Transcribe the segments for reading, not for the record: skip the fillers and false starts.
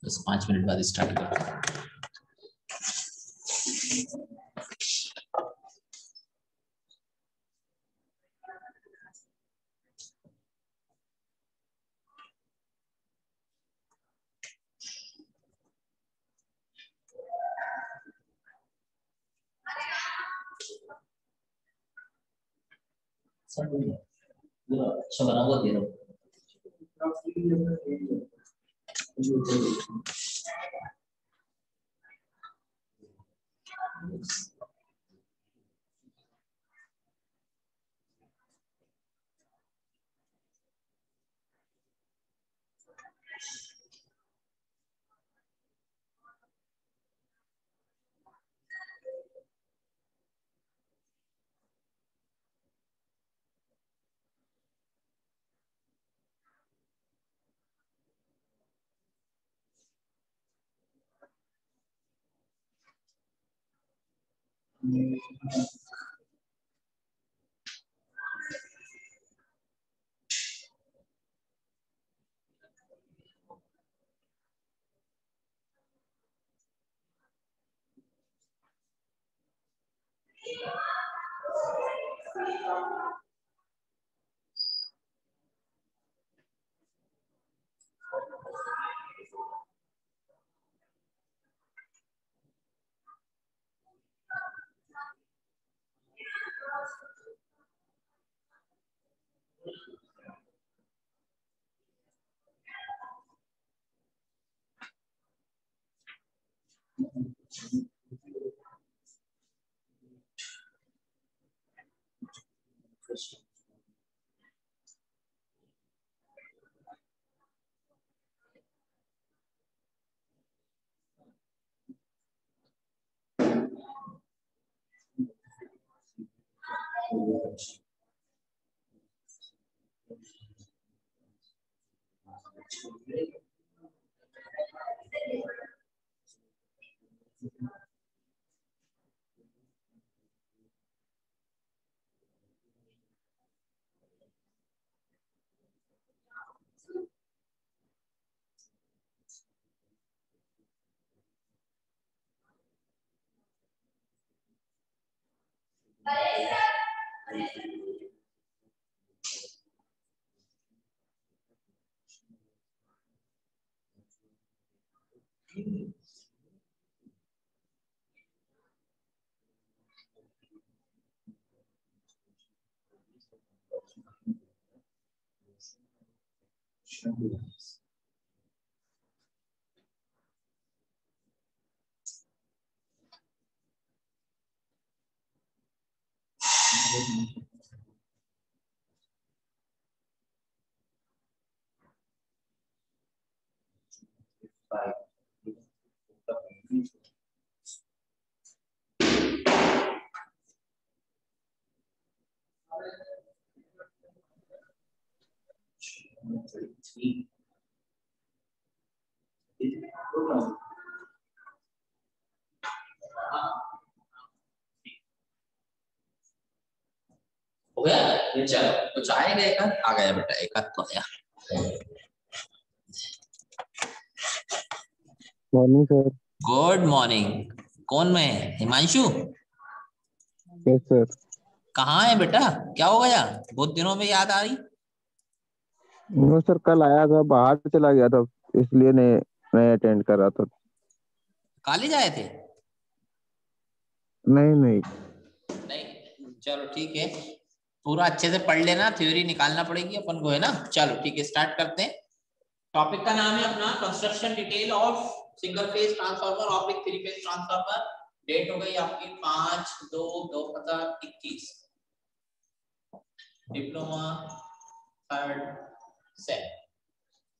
बस 5 मिनट बाद स्टार्ट करते हैं। अच्छा बना हुआ दे रहा हूँ। हो गया? चलो कुछ आएगा, एक आ गया बेटा, एक तो आया। Morning sir. Good morning. कौन मैं? हिमांशु? Yes sir. कहाँ है बेटा? क्या हो गया? बहुत दिनों में याद आ रही। नो सर, कल आया था, बाहर चला गया था, इसलिए नहीं अटेंड कर रहा था। कॉलेज आए थे? नहीं नहीं। नहीं, चलो ठीक है। पूरा अच्छे से पढ़ लेना, थ्योरी निकालना पड़ेगी अपन को, है ना। चलो ठीक है, स्टार्ट करते हैं। टॉपिक का नाम है अपना construction detail of single phase transformer oblique 3 phase transformer. Date हो गई आपकी 5/2/2021। Diploma 3rd sem.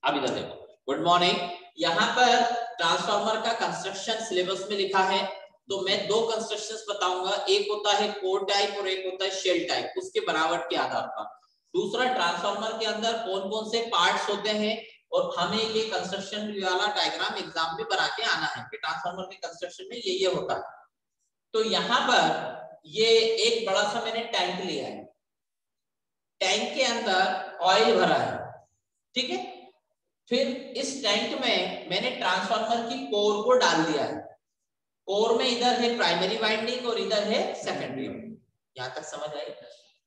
अब इधर देखो, गुड मॉर्निंग। यहाँ पर ट्रांसफार्मर का कंस्ट्रक्शन सिलेबस में लिखा है, तो मैं दो कंस्ट्रक्शंस बताऊंगा। एक होता है कोर टाइप और एक होता है शेल टाइप, उसके बनावट के आधार पर। दूसरा, ट्रांसफार्मर के अंदर कौन कौन से पार्ट्स होते हैं, और हमें ये कंस्ट्रक्शन वाला डायग्राम एग्जाम में बना के आना है कि ट्रांसफार्मर के कंस्ट्रक्शन में ये होता है। तो यहाँ पर ये एक बड़ा सा मैंने टैंक लिया है, टैंक के अंदर ऑयल भरा है, ठीक है। फिर इस टैंक में मैंने ट्रांसफार्मर की कोर को डाल दिया है। कोर में इधर है प्राइमरी वाइंडिंग और इधर है सेकेंडरी वाइंडिंग। यहां तक समझ आई।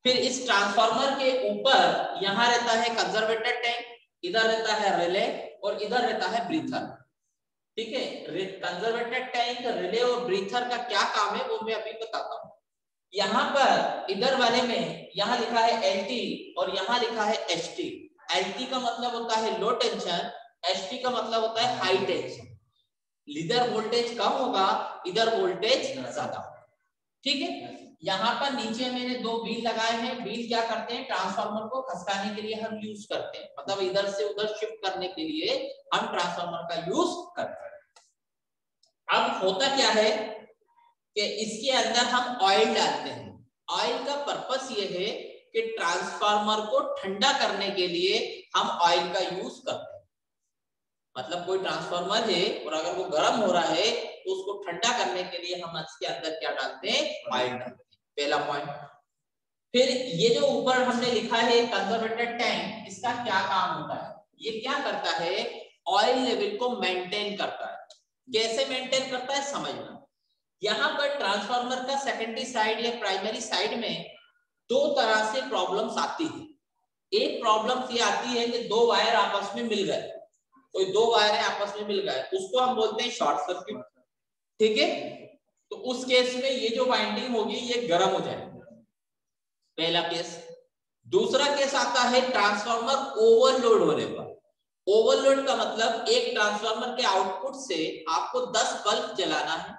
फिर इस ट्रांसफार्मर के ऊपर यहाँ रहता है कंजर्वेटर टैंक, इधर रहता है रिले और इधर रहता है ब्रीथर। ठीक है, कंजर्वेटर टैंक, रिले और ब्रीथर का क्या काम है वो मैं अभी बताता हूँ। यहाँ पर इधर वाले में यहाँ लिखा है LT और यहाँ लिखा है HT। LT का मतलब होता है लो टेंशन, HT का मतलब होता है हाई टेंशन। इधर वोल्टेज कम होगा, इधर वोल्टेज ज्यादा। ठीक है, यहाँ पर नीचे मैंने दो व्हील लगाए हैं। व्हील क्या करते हैं, ट्रांसफार्मर को खसकाने के लिए हम यूज करते हैं, मतलब इधर से उधर शिफ्ट करने के लिए हम ट्रांसफार्मर का यूज करते हैं। अब होता क्या है कि इसके अंदर हम ऑयल डालते हैं। ऑयल का पर्पस ये है कि ट्रांसफार्मर को ठंडा करने के लिए हम ऑयल का यूज करते हैं। मतलब कोई ट्रांसफार्मर है और अगर वो गर्म हो रहा है तो उसको ठंडा करने के लिए हम इसके अंदर क्या डालते हैं, ऑयल डालते हैं। पहला पॉइंट। फिर ये जो ऊपर हमने लिखा है कंजर्वेटर टैंक, इसका क्या काम होता है, ये क्या करता है, ऑयल लेवल को मेंटेन करता है। कैसे मेंटेन करता है समझना। यहाँ पर ट्रांसफार्मर का सेकेंडरी साइड या प्राइमरी साइड में दो तरह से प्रॉब्लम्स आती है। एक प्रॉब्लम ये आती है कि दो वायर आपस में मिल गए, कोई दो वायर आपस में मिल गए, उसको हम बोलते हैं शॉर्ट सर्किट। ठीक है, तो उस केस में ये जो वाइंडिंग होगी ये गर्म हो जाएगी, पहला केस। दूसरा केस आता है ट्रांसफार्मर ओवरलोड होने पर। ओवरलोड का मतलब एक ट्रांसफार्मर के आउटपुट से आपको 10 बल्ब जलाना है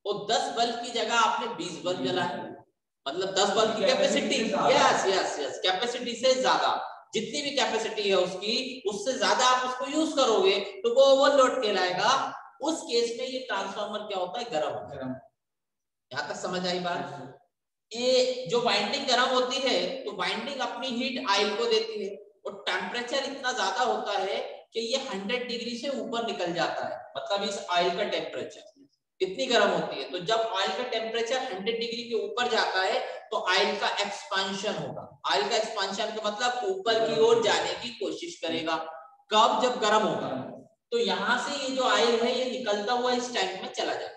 और 10 बल्ब की जगह आपने 20 बल्ब जलाए, मतलब 10 बल्ब की capacity, yes yes yes, capacity से ज्यादा, जितनी भी कैपेसिटी है उसकी, उससे ज्यादा आप उसको यूज करोगे तो वो ओवरलोड कहलाएगा। उस केस में ये ट्रांसफार्मर क्या होता है, गर्म होता है। यहां तक समझ आई बात। ये जो वाइंडिंग गर्म होती है तो वाइंडिंग अपनी हीट ऑयल को देती है और टेम्परेचर इतना ज्यादा होता है कि ये 100 डिग्री से ऊपर निकल जाता है, मतलब इस ऑयल का टेम्परेचर इतनी गर्म होती है। तो जब ऑयल का टेम्परेचर 100 डिग्री के ऊपर जाता है तो ऑयल का एक्सपांशन होगा। ऑयल का एक्सपांशन का मतलब ऊपर की ओर जाने की कोशिश करेगा। कब, जब गर्म होगा। तो यहाँ से ये जो ऑयल है ये निकलता हुआ इस टैंक में चला जाता है।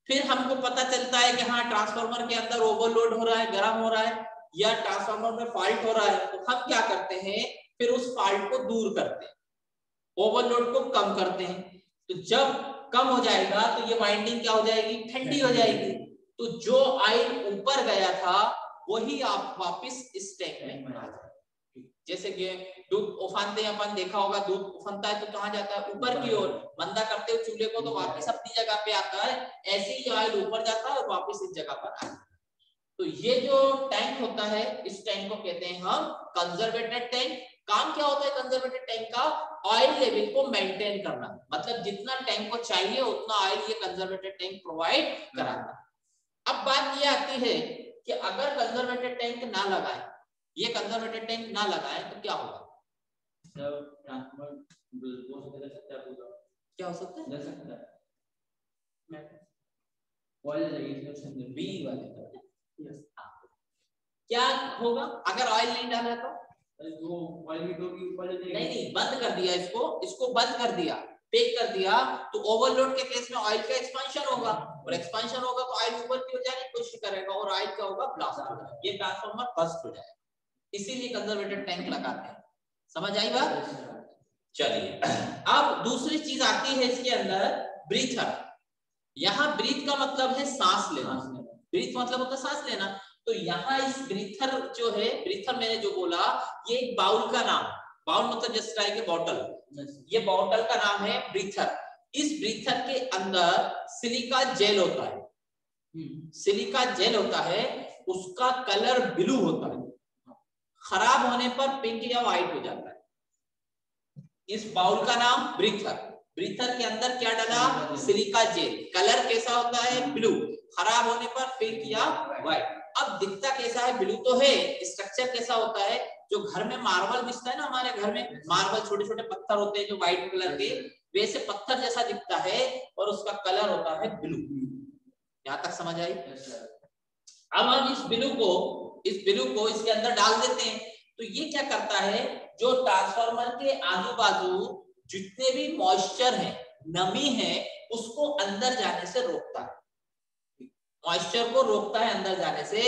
फिर हमको पता चलता है कि हाँ ट्रांसफार्मर के अंदर ओवरलोड हो रहा है, गर्म हो रहा है, या ट्रांसफार्मर में फॉल्ट हो रहा है, तो हम क्या करते हैं, फिर उस फॉल्ट को दूर करते हैं, ओवरलोड को कम करते हैं। तो जब कम हो जाएगा तो ये वाइंडिंग क्या हो जाएगी, ठंडी हो जाएगी। तो जो ऑयल ऊपर गया था वही आप वापस इस टैंक में आ जाए। जैसे कि दूध उफानते हैं अपन, देखा होगा दूध उफनता है तो कहाँ जाता है, ऊपर की ओर, मंदा करते हुए चूल्हे को तो वापस अपनी जगह पे आता है। ऐसे ही ऑयल ऊपर जाता है और वापस इस जगह पर आता है। तो ये जो टैंक होता है इस टैंक को कहते हैं हम कंजर्वेटर टैंक। काम क्या होता है कंजर्वेटर टैंक का, ऑयल लेवल को मेंटेन करना, मतलब जितना टैंक को चाहिए उतना ऑयल ये कंजर्वेटर टैंक प्रोवाइड कराता है। अब बात ये आती है कि अगर कंजर्वेटर टैंक ना लगाए, ये कंजर्वेटर टैंक ना लगाए तो क्या होगा, क्या हो सकता है, क्या होगा अगर ऑयल नहीं डाला तो, नहीं बंद कर दिया इसको बंद कर दिया, पैक कर दिया, तो ओवरलोड के केस में ऑयल का एक्सपांशन होगा और एक्सपांशन होगा तो ऑयल ऊपर की ओर जाने की कोशिश करेगा और ऑयल क्या होगा, ब्लास्ट हो जाएगा, ये ट्रांसफार्मर बस्ट हो जाएगा। इसीलिए कंजर्वेटर टैंक लगाते हैं। समझ आई बात। चलिए अब दूसरी चीज आती है इसके अंदर, ब्रीथर। यहाँ ब्रीथ का मतलब है सांस लेना, ब्रीथ मतलब होता है सांस लेना। तो यहाँ इस ब्रीथर जो है, ब्रीथर मैंने जो बोला ये एक बाउल का नाम, बाउल मतलब जैसे टाइप के बॉटल, ये बॉटल का नाम है ब्रीथर। इस ब्रीथर के अंदर सिलिका जेल होता है, सिलिका जेल होता है, उसका कलर ब्लू होता है, खराब होने पर पिंक या व्हाइट हो जाता है। इस बाउल का नाम ब्रीथर। ब्रीथर के अंदर क्या डाला, सिलिका जेल, कलर कैसा होता है, ब्लू, खराब होने पर पिंक या व्हाइट। अब दिखता कैसा है, ब्लू तो है, स्ट्रक्चर कैसा होता है, जो घर में मार्बल बिछता है ना, हमारे घर में मार्बल छोटे छोटे पत्थर होते हैं जो व्हाइट कलर के, वैसे पत्थर जैसा दिखता है और उसका कलर होता है ब्लू। यहाँ तक समझ आई। अब हम इस ब्लू को इसके अंदर डाल देते हैं, तो ये क्या करता है, जो ट्रांसफार्मर के आजू बाजू जितने भी मॉइस्चर है, नमी है, उसको अंदर जाने से रोकता है, मॉइस्चर को रोकता है अंदर जाने से।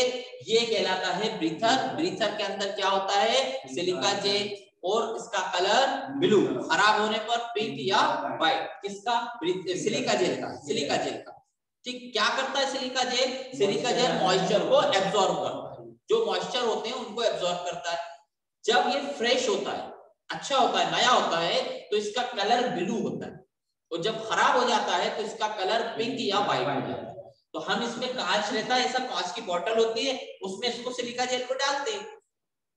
ये कहलाता है ब्रीथर। ब्रीथर के अंदर क्या होता है, सिलिका जेल, और इसका कलर ब्लू, खराब होने पर पिंक या व्हाइट। किसका, सिलिका जेल का, सिलिका जेल का। ठीक, क्या करता है silica gel, silica gel moisture को एब्जॉर्ब करता है, जो मॉइस्चर होते हैं उनको एब्जॉर्ब करता है। जब ये फ्रेश होता है, अच्छा होता है, नया होता है, तो इसका कलर ब्लू होता है, और जब खराब हो जाता है तो इसका कलर पिंक या व्हाइट हो जाता है। तो हम इसमें कांच रहता है, ऐसा कांच की बोतल होती है, उसमें इसको सिलिका जेल को डालते हैं,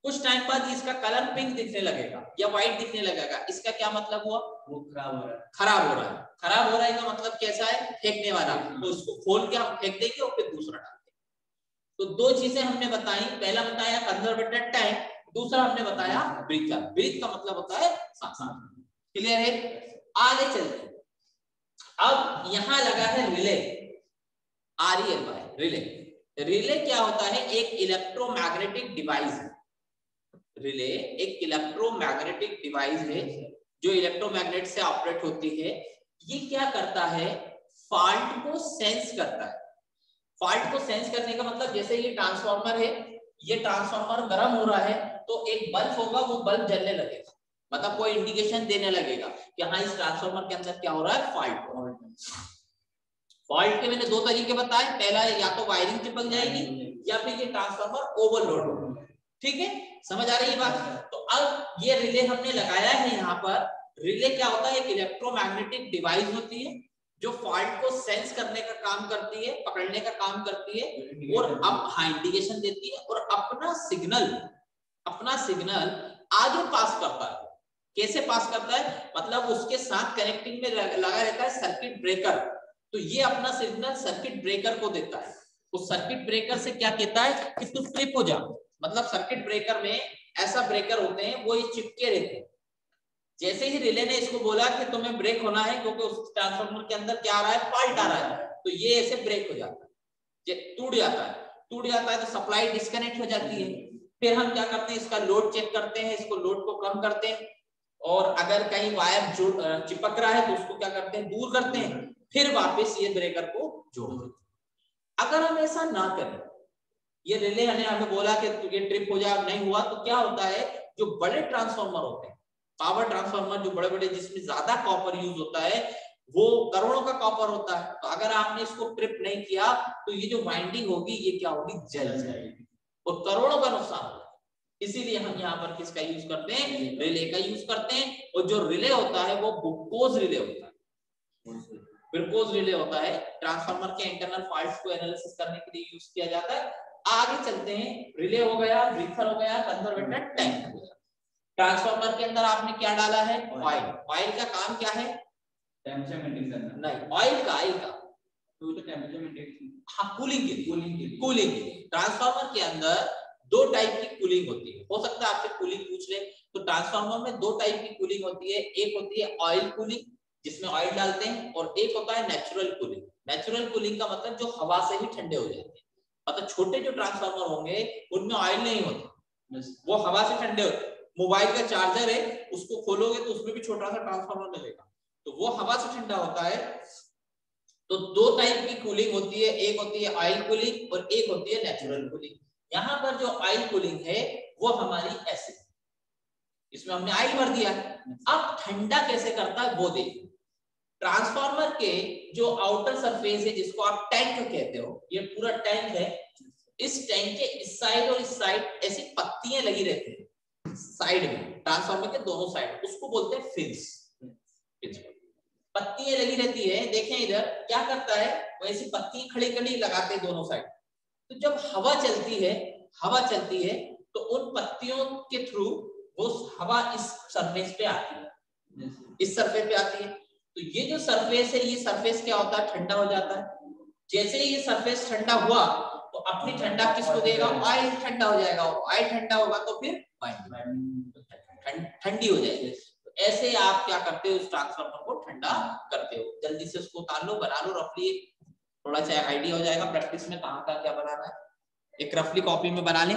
कुछ टाइम बाद इसका कलर पिंक दिखने लगेगा या व्हाइट दिखने लगेगा। इसका क्या मतलब हुआ, वो खराब हो रहा है, खराब हो रहा है। खराब हो रहा है का मतलब कैसा है, फेंकने वाला। तो उसको खोल के हम फेंक देंगे और फिर दूसरा डालेंगे। तो दो चीजें हमने बताई, पहला बताया कंजर्वेटेड टाइम, दूसरा हमने बताया ब्रीथर। ब्रीथ का मतलब होता है सांस। क्लियर है, आगे चलते। अब यहां लगा है रिले, RELY, रिले। रिले क्या होता है, एक इलेक्ट्रोमैग्नेटिक डिवाइस है। रिले एक इलेक्ट्रोमैग्नेटिक डिवाइस है जो इलेक्ट्रोमैग्नेट से ऑपरेट होती है। ये क्या करता है, फॉल्ट को सेंस करता है। फॉल्ट को सेंस करने का मतलब, जैसे ये ट्रांसफार्मर है, ये ट्रांसफार्मर गर्म हो रहा है, तो एक बल्ब होगा, वो बल्ब जलने लगेगा, मतलब कोई इंडिकेशन देने लगेगा कि हाँ इस ट्रांसफार्मर के अंदर क्या हो रहा है, फॉल्ट। फॉल्ट के मैंने दो तरीके बताए, पहला या तो वायरिंग चिपक जाएगी या फिर ये ट्रांसफार्मर ओवरलोड होगा। ठीक है, समझ आ रही है बात। तो अब ये रिले हमने लगाया है यहाँ पर। रिले क्या होता है, एक इलेक्ट्रोमैग्नेटिक डिवाइस होती है जो फॉल्ट को सेंस करने का काम करती है, पकड़ने का काम करती है, और अब हाँ इंडिकेशन देती है, और अपना सिग्नल आगे पास करता है। कैसे पास करता है, मतलब उसके साथ कनेक्टिंग में लगा रहता है सर्किट ब्रेकर। तो ये अपना सिग्नल सर्किट ब्रेकर को देता है। उस सर्किट ब्रेकर से क्या कहता है कि तू ट्रिप हो जा, मतलब सर्किट ब्रेकर में ऐसा ब्रेकर होते हैं, वो ये चिपके रहते हैं। जैसे ही रिले ने इसको बोला कि तुम्हें ब्रेक होना है क्योंकि उस ट्रांसफार्मर के अंदर क्या आ रहा है, फॉल्ट आ रहा है, तो ये ऐसे ब्रेक हो जाता है, टूट जाता है तो सप्लाई डिस्कनेक्ट हो जाती है। फिर हम क्या करते हैं, इसका लोड चेक करते हैं, इसको लोड को कम करते हैं, और अगर कहीं वायर चिपक रहा है तो उसको क्या करते हैं, दूर करते हैं, फिर वापस ये ब्रेकर को जोड़ देते हैं। अगर हम ऐसा ना करें, ये रिले ने हमें बोला कि ये ट्रिप हो जाए, नहीं हुआ, तो क्या होता है, जो बड़े ट्रांसफार्मर होते हैं, पावर ट्रांसफार्मर जो बड़े बड़े जिसमें ज्यादा कॉपर यूज होता है, वो करोड़ों का कॉपर होता है, तो अगर आपने इसको ट्रिप नहीं किया तो ये जो वाइंडिंग होगी ये क्या होगी, जल जाएगी, और करोड़ों का नुकसान होगा। इसीलिए हम यहाँ पर किसका यूज करते हैं, रिले का यूज करते हैं। और जो रिले होता है वो बुकोज रिले होता है, ब्रिकोज रिले होता है। ट्रांसफार्मर के इंटरनल फॉल्ट्स को एनालिसिस करने के लिए यूज किया जाता है। आगे चलते हैं, रिले हो गया, ब्रीथर हो गया, कंजर्वेटेड टैंक हो गया। ट्रांसफार्मर के अंदर आपने क्या डाला है, ऑयल। ऑयल का काम क्या है, टेंपरेचर मेंटेन करना। नहीं, ऑयल का तो टेंपरेचर मेंटेन, हाँ, कूलिंग के लिए। ट्रांसफार्मर के अंदर दो टाइप की कूलिंग होती है, हो सकता है आपसे कूलिंग पूछ ले। तो ट्रांसफार्मर में दो टाइप की कूलिंग होती है, एक होती है ऑयल कूलिंग जिसमें ऑयल डालते हैं, और एक होता है नेचुरल कूलिंग। नेचुरल कूलिंग का मतलब जो हवा से ही ठंडे हो जाते हैं, मतलब छोटे जो ट्रांसफार्मर होंगे उनमें ऑयल नहीं होता, वो हवा से ठंडे होते हैं। मोबाइल का चार्जर है, उसको खोलोगे तो उसमें भी छोटा सा ट्रांसफार्मर मिलेगा, तो वो हवा से ठंडा होता है। तो दो टाइप की कूलिंग होती है, एक होती है ऑयल कूलिंग और एक होती है नेचुरल कूलिंग। यहाँ पर जो ऑयल कूलिंग है वो हमारी ऐसी, इसमें हमने ऑयल भर दिया। अब ठंडा कैसे करता है वो देखिए। ट्रांसफार्मर के जो आउटर सरफेस है, जिसको आप टैंक कहते हो, ये पूरा टैंक है। इस टैंक के इस साइड और इस साइड ऐसी पत्तियां लगी रहती है साइड में, ट्रांसफार्मर के दोनों साइड, उसको बोलते हैं फिन्स। पत्तियां लगी रहती है, देखें इधर क्या करता है, वैसी पत्तियां खड़ी खड़ी लगाते हैं दोनों साइड। तो जब हवा चलती है तो उन पत्तियों के थ्रू वो हवा इस सरफेस पे आती है, इस सरफेस पे आती है। तो ये जो सरफेस है, ये सरफेस क्या होता है, ठंडा हो जाता है। जैसे ही ये सरफेस ठंडा हुआ तो अपनी ठंडा किसको देगा, ऑयल ठंडा हो जाएगा। ऑयल ठंडा होगा तो फिर ठंडी हो जाएगी। तो ऐसे आप क्या करते हो, उस ट्रांसफार्मर को ठंडा करते हो। जल्दी से उसको उतार लो, बना लो रफली, थोड़ा सा आइडिया हो जाएगा प्रैक्टिस में कहाँ का क्या बनाना है। एक रफली कॉपी में बना लें।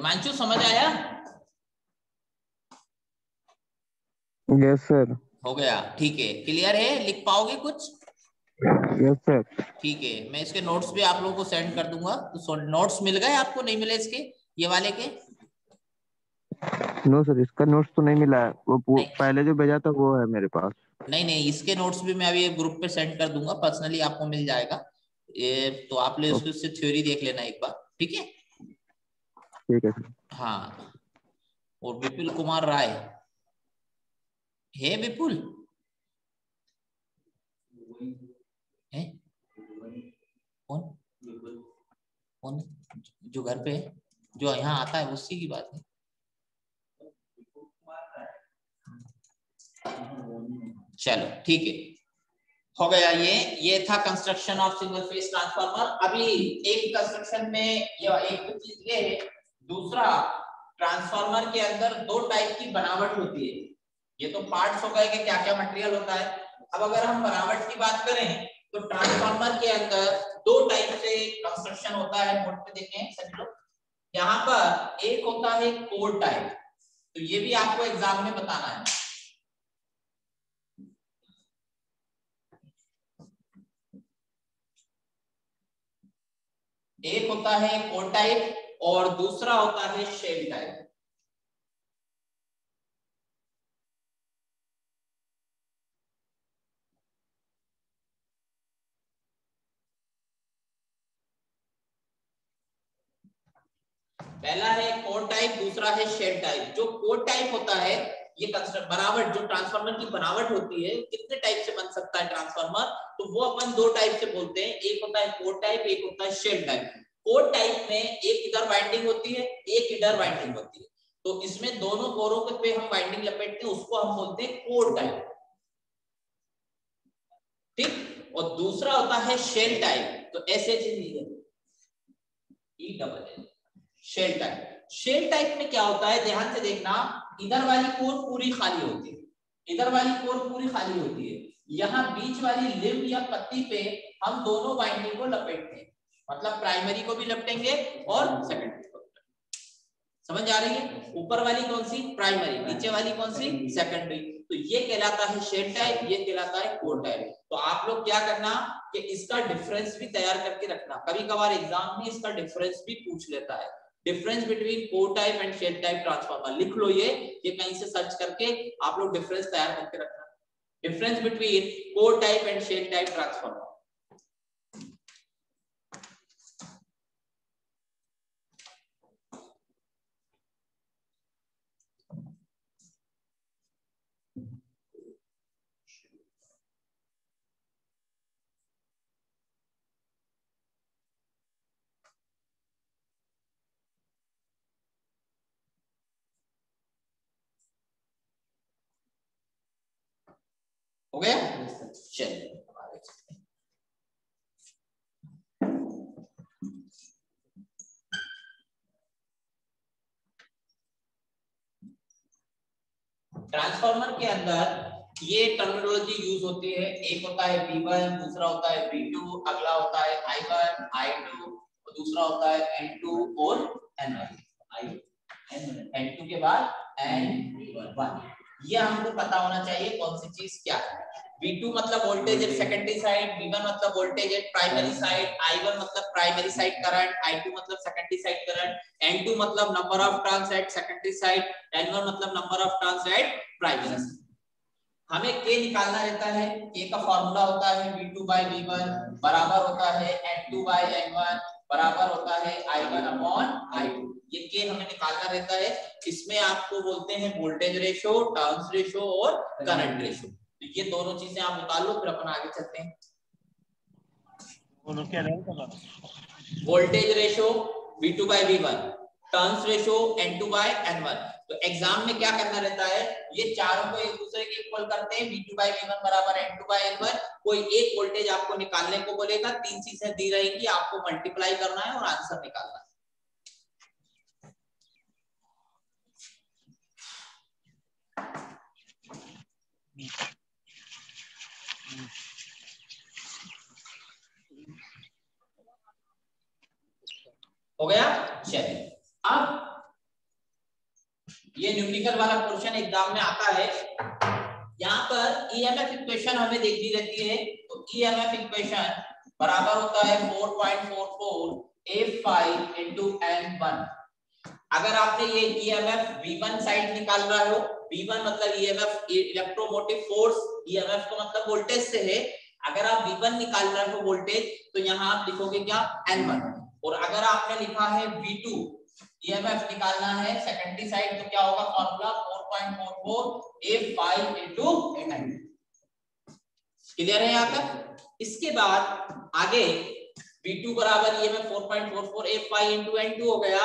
हिमांशु समझ आया? Yes sir. हो गया, ठीक है, क्लियर है, लिख पाओगे कुछ? Yes sir. ठीक है, मैं इसके नोट्स भी आप लोगों को सेंड कर दूंगा। तो नोट्स मिल गए आपको, नहीं मिले इसके, ये वाले के? नो सर, इसका नोट्स तो नहीं मिला है, वो नहीं पहले जो भेजा था वो है मेरे पास। नहीं नहीं, इसके नोट्स भी मैं अभी ग्रुप पे सेंड कर दूंगा, पर्सनली आपको मिल जाएगा ये, तो आप ले उसकी उससे थ्योरी देख लेना एक बार, ठीक है? ठीक है सर। हाँ, और विपुल कुमार राय है? विपुल है? कौन? कौन जो घर पे है, जो यहाँ आता है, उसी की बात है। चलो ठीक है, हो गया ये था construction of single phase transformer. अभी एक कंस्ट्रक्शन में एक तो चीज ये है, दूसरा ट्रांसफार्मर के अंदर दो टाइप की बनावट होती है। ये तो पार्ट्स हो गए कि क्या क्या मटेरियल होता है। अब अगर हम बनावट की बात करें तो ट्रांसफार्मर के अंदर दो टाइप से कंस्ट्रक्शन होता है। बोर्ड पे देखें सभी लोग, यहाँ पर एक होता है कोर टाइप, तो ये भी आपको एग्जाम में बताना है। एक होता है कोर टाइप और दूसरा होता है शेल टाइप। पहला है कोर टाइप, दूसरा है शेल टाइप। जो कोर टाइप होता है, ये बनावट, जो ट्रांसफार्मर की बनावट होती है, कितने टाइप से बन सकता है ट्रांसफार्मर, तो वो अपन दो टाइप से बोलते हैं। एक होता है कोर टाइप, एक होता है शेल टाइप। कोर टाइप में एक इधर वाइंडिंग होती है, एक इधर वाइंडिंग होती है, तो इसमें दोनों कोरों पे हम वाइंडिंग लपेटते हैं, उसको हम बोलते हैं कोर टाइप, ठीक। और दूसरा होता है शेल टाइप, तो ऐसे शेल टाइप। शेल टाइप में क्या होता है, ध्यान से देखना, इधर वाली कोर पूरी खाली होती है, इधर वाली कोर पूरी खाली होती है, यहाँ बीच वाली लिंब या पत्ती पे हम दोनों वाइंडिंग को लपेटते हैं, मतलब प्राइमरी को भी लपेटेंगे और सेकेंडरी को। समझ आ रही है? ऊपर वाली कौन सी? प्राइमरी, नीचे वाली कौन सी? सेकेंडरी। तो ये कहलाता है शेल टाइप, ये कहलाता है कोर टाइप। तो आप लोग क्या करना कि इसका डिफरेंस भी तैयार करके रखना, कभी कभार एग्जाम में इसका डिफरेंस भी पूछ लेता है। Difference between core type and shell type transformer लिख लो, ये कहीं से सर्च करके आप लोग डिफरेंस तैयार करके रखना। Difference between core type and shell type transformer. हो गया? चलिए ट्रांसफार्मर के अंदर ये टर्मिनोलॉजी यूज होती है। एक होता है V1, दूसरा होता है V2, अगला होता है I1, I2 और दूसरा होता है N2 और N1। N2 के बाद N1, ये हमको पता होना चाहिए कौन सी चीज क्या है। V2 मतलब voltage at secondary side, V1 मतलब voltage at primary side, I1 मतलब प्राइमरी साइड करंट, I2 मतलब सेकेंडरी साइड करंट, N2 मतलब number of turns eight secondary side, N1 मतलब number of turns eight primary. हमें K निकालना रहता है। K का फॉर्मूला होता है V2 by V1 बराबर होता है N2 by N1 बराबर होता है I1 upon I2। ये K हमें निकालना रहता है। इसमें आपको बोलते हैं वोल्टेज रेशो, टर्न्स रेशो और करंट रेशो। तो ये दोनों चीजें आप निकाल लो, फिर अपन आगे चलते हैं। Voltage ratio V2 by V1, turns ratio N2 by N1। तो एग्जाम में क्या करना रहता है, ये चारों को एक दूसरे के इक्वल करते हैं, V2 by V1 बराबर N2 by N1। कोई एक वोल्टेज आपको निकालने को बोलेगा, तीन चीजें दी रहेंगी, आपको मल्टीप्लाई करना है और आंसर निकालना है। हो गया? चलिए अब ये न्यूमेरिकल वाला पोर्शन एग्जाम में आता है। यहाँ पर ईएमएफ इक्वेशन हमें देखनी रहती है, तो ईएमएफ इक्वेशन बराबर होता है 4.44 F5 into N1। अगर आपने ये ईएमएफ V1 साइड निकाल रहे हो, V1 मतलब ईएमएफ इलेक्ट्रोमोटिव फोर्स, ईएमएफ का मतलब वोल्टेज से है। अगर आप V1 निकाल रहे हो वोल्टेज, तो यहाँ आप लिखोगे क्या N1। और अगर आपने लिखा है V2 ईएमएफ निकालना है सेकेंडरी साइड, तो क्या होगा formula 4.44 F5 into N2। Clear है यहाँ तक? इसके बाद आगे V2 बराबर ईएमएफ 4.44 F5 into N2 हो गया।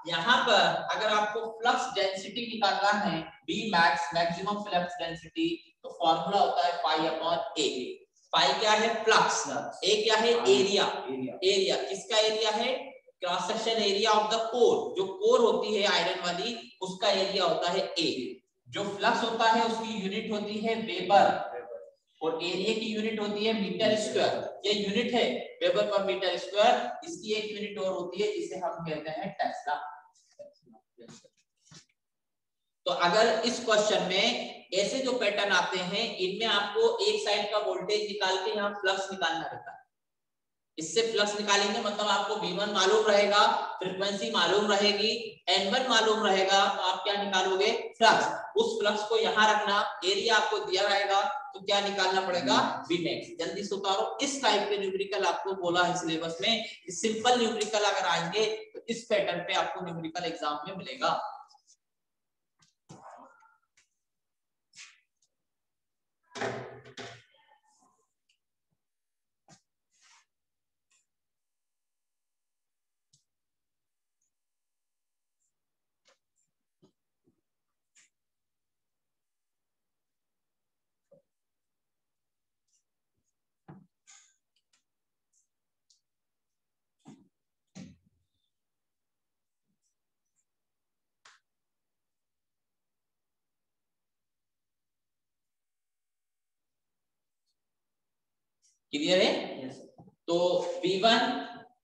यहाँ पर अगर आपको फ्लक्स डेंसिटी निकालना है B max, maximum flux density, तो फॉर्मूला होता है पाई अपॉन A। पाई क्या है? फ्लक्स। A क्या है? एरिया। एरिया किसका एरिया है? Cross section area of the core. जो कोर होती है आयरन वाली, उसका एरिया होता है A। जो फ्लक्स होता है उसकी यूनिट होती है वेबर, और एरिया की यूनिट होती है मीटर स्क्वायर। ये यूनिट है वेबर पर मीटर स्क्वायर। इसकी एक यूनिट और होती है जिसे हम कहते हैं टेस्ला। तो अगर इस क्वेश्चन में ऐसे जो पैटर्न आते हैं, इनमें आपको एक साइड का वोल्टेज निकाल के यहाँ फ्लक्स निकालना रहता है। इससे फ्लक्स निकालेंगे मतलब आपको V1 मालूम रहेगा, फ्रीक्वेंसी मालूम रहेगी, N1 मालूम रहेगा, तो आप क्या निकालोगे? फ्लक्स। उस फ्लक्स को यहाँ रखना, एरिया आपको दिया रहेगा, तो क्या निकालना पड़ेगा? Vmax। जल्दी से उतारो। इस टाइप के न्यूमेरिकल आपको बोला है सिलेबस में। सिंपल न्यूमेरिकल अगर आएंगे तो इस पैटर्न पे आपको न्यूमेरिकल एग्जाम में मिलेगा। क्लियर है? yes. तो V1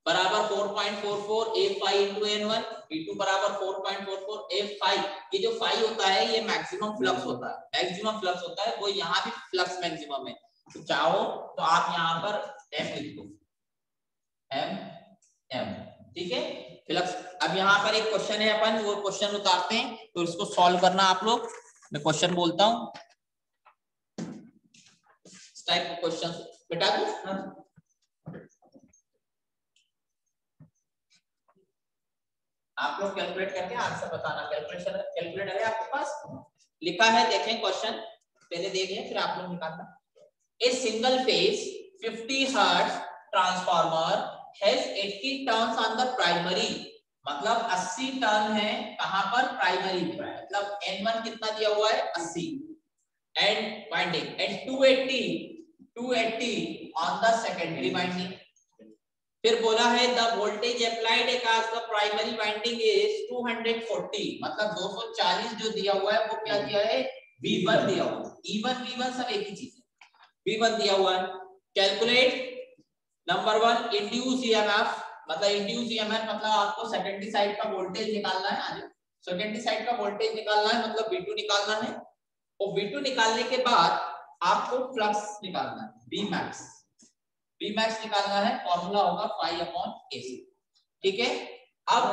बराबर 4.44 F5 into N1, V2 बराबर 4.44 F5। ये जो 5 होता है ये मैक्सिमम फ्लक्स होता है, मैक्सिमम फ्लक्स होता है, वो यहाँ भी फ्लक्स मैक्सिमम है। तो चाहो तो आप यहाँ पर M लिख दो, M, ठीक है फ्लक्स। अब यहाँ पर एक क्वेश्चन है, अपन वो क्वेश्चन उतारते हैं, तो इसको सॉल्व करना आप लोग। मैं क्वेश्चन बोलता हूँ, इस टाइप का क्वेश्चन बेटा दो। आप लोग कैलकुलेट करके आंसर बताना। कैलकुलेटर है आपके पास? लिखा है, देखें क्वेश्चन पहले देखें फिर आप लोग निकालना। A single phase 50 hertz transformer has 80 turns on the primary. मतलब 80 टर्न है कहां पर? प्राइमरी में। मतलब N1 कितना दिया हुआ है? 80 and winding, and 280 on the secondary winding. फिर बोला है the voltage applied across the primary winding is 240। मतलब 240 जो दिया हुआ है वो क्या दिया है? V1 दिया हुआ है। E1 V1 सब एक ही चीज है। V1 दिया हुआ है। Calculate number 1 induce EMF. मतलब इंड्यूस ईएमएफ मतलब आपको सेकेंडरी साइड का वोल्टेज निकालना है। आज सेकेंडरी साइड का वोल्टेज निकालना है, मतलब V2 निकालना है। और V2 निकालने के बाद आपको फ्लक्स निकालना है, Vmax निकालना है। फॉर्मूला होगा पाई अपॉन AC। ठीक है। अब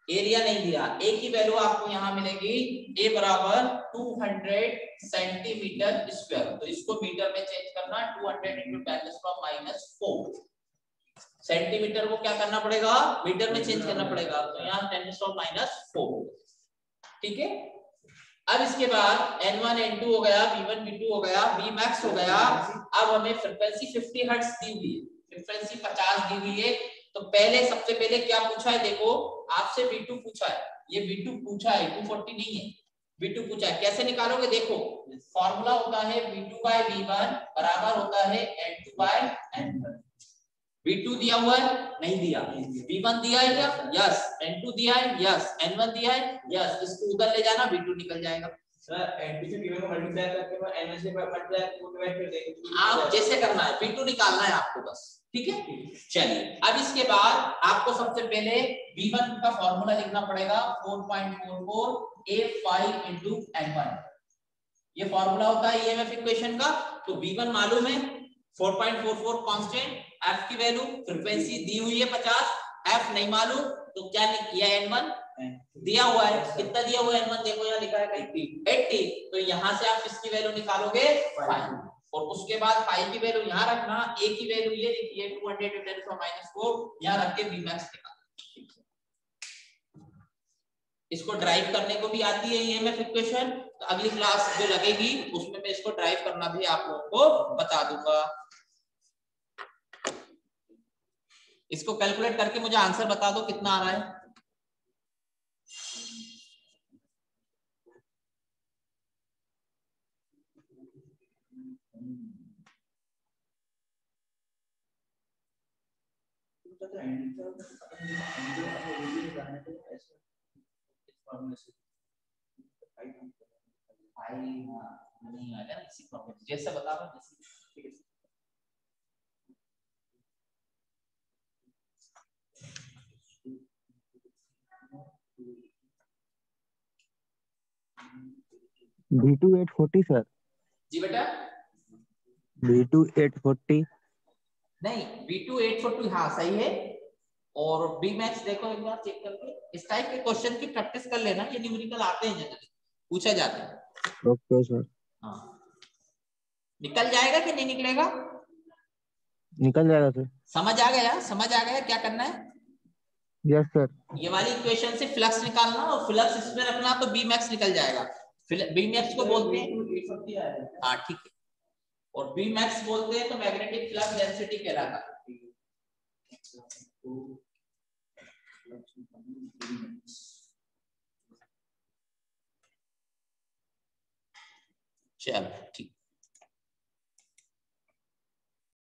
एरिया नहीं दिया, A की वैल्यू आपको यहाँ मिलेगी, A बराबर 200 सेंटीमीटर स्क्वायर। तो इसको मीटर में चेंज करना, 200 into 10⁻⁴। सेंटीमीटर को क्या करना पड़ेगा? मीटर में चेंज करना पड़ेगा। तो यहाँ 10⁻⁴। ठीक है। अब इसके बाद N1 N2 हो गया, V1 V2 हो गया, Vmax हो गया। अब हमें फ्रीक्वेंसी 50 हर्ट्ज दी हुई है, फ्रीक्वेंसी 50 दी हुई है। तो पहले सबसे पहले क्या पूछा है? देखो आपसे V2 पूछा है, ये V2 पूछा है, 240 नहीं है, V2 पूछा है। कैसे निकालोगे? देखो फॉर्मूला होता है V2/V1 बराबर होता है N2/N1। V2 दिया हुआ है? नहीं दिया। V1 दिया है क्या? यस। N2 दिया है? यस। N1 दिया है? यस। इसको उधर ले जाना, V2 निकल जाएगा। आप जैसे करना है, P2 निकालना है आपको बस, ठीक है। चलिए अब इसके बाद आपको सबसे पहले V1 का फॉर्मूला लिखना पड़ेगा 4.44 A5 into N1। ये फॉर्मूला होता है ईएमएफ इक्वेशन का। तो V1 मालूम है 4.44 कांस्टेंट, F की वैल्यू फ्रीक्वेंसी दी हुई है 50, F नहीं मालूम तो क्या किया N1 दिया हुआ है, कितना दिया हुआ है N1 देखो यहाँ लिखा है कहीं 80, तो यहाँ से आप इसकी वैल्यू निकालोगे 5 और उसके बाद 5 की वैल्यू यहाँ रखना, A की वैल्यू ये लिखिए 210⁻⁴ यहाँ रख के Vmax निकालो। इसको ड्राइव करने को भी आती है ईएमएफ इक्वेशन, तो अगली क्लास जो लगेगी उसमें मैं इसको ड्राइव करना भी आप लोगों को बता दूंगा। इसको कैलकुलेट करके मुझे आंसर बता दो कितना आ रहा है। नहीं आएगा ना किसी प्रॉब्लम, जैसे बता रहा हूं ठीक है। V2 840 sir. जी बेटा V2 840 नहीं, V2 840 हाँ सही है। और Vmax देखो एक बार चेक करके, इस टाइप के क्वेश्चन की प्रैक्टिस कर लेना, ये न्यूमेरिकल आते हैं जनरली, पूछा जाता है। Okay sir. हाँ निकल जाएगा कि नहीं निकलेगा? निकल जाएगा सर। समझ आ गया? समझ आ गया क्या करना है? Yes sir. ये वाली इक्वेशन से फ्लक्स निकालना और फ्लक्स इसमें रखना तो Vmax निकल जाएगा। Vmax को बोलते हैं, हाँ ठीक है, और Vmax बोलते हैं तो मैग्नेटिक फ्लक्स डेंसिटी कहलाता है। चलो ठीक।